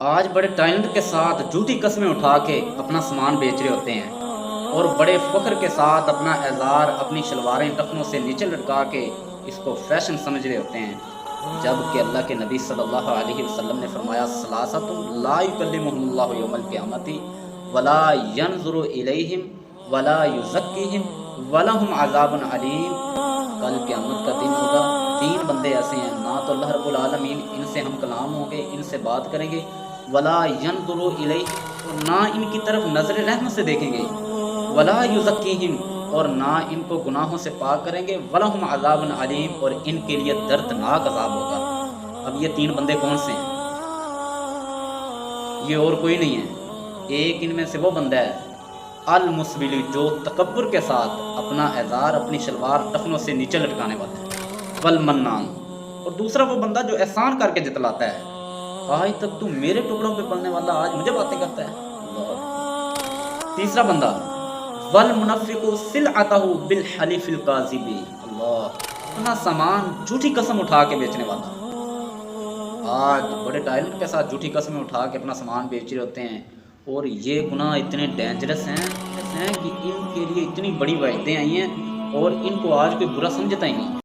آج بڑے ٹیلنٹ کے ساتھ جھوٹی قسمیں اٹھا کے اپنا سامان بیچ رہے ہوتے ہیں اور بڑے فخر کے ساتھ اپنا اعزار اپنی شلواریں ٹخنوں سے نیچے لٹکا کے اس کو فیشن سمجھ رہے ہوتے ہیں، جب کہ اللہ کے نبی صلی اللہ علیہ وسلم نے فرمایا ثلاثۃ لا یکلمہم اللہ یوم القیامۃ ولا ینظر الیہم ولا یزکیہم ولہم عذاب علیم۔ کل قیامت کا دن ہوگا، تین بندے ایسے ہیں، نہ تو اللہ رب العالمین ان سے ہم کلام ہوں گے، ان سے بات کریں گے، ولا ینظر الیہ، اور نہ ان کی طرف نظر رحمت سے دیکھیں گے، ولا یزکیہم، اور نہ ان کو گناہوں سے پاک کریں گے، ولہم عذاب علیم، اور ان کے لیے دردناک عذاب ہوگا۔ اب یہ تین بندے کون سے ہیں؟ یہ اور کوئی نہیں ہے، ایک ان میں سے وہ بندہ ہے المسبلی، جو تکبر کے ساتھ اپنا اعزار اپنی شلوار ٹخنوں سے نیچے لٹکانے والا ہے، والمنان، اور دوسرا وہ بندہ جو احسان کر کے جتلاتا ہے، آج تک تو میرے ٹکڑوں پہ پلنے والا آج مجھے باتیں کرتا ہے۔ اللہ۔ تیسرا بندہ والمنفق سلعتہ بالحلف الکاذب، اللہ، اپنا سامان جھوٹی قسم اٹھا کے بیچنے والا۔ آج بڑے ٹائلنٹ کے ساتھ جھوٹی قسمیں اٹھا کے اپنا سامان بیچ رہے ہوتے ہیں، اور یہ گناہ اتنے ڈینجرس ہیں کہ ان کے لیے اتنی بڑی وعیدیں آئی ہیں اور ان کو آج کوئی برا سمجھتا ہی نہیں۔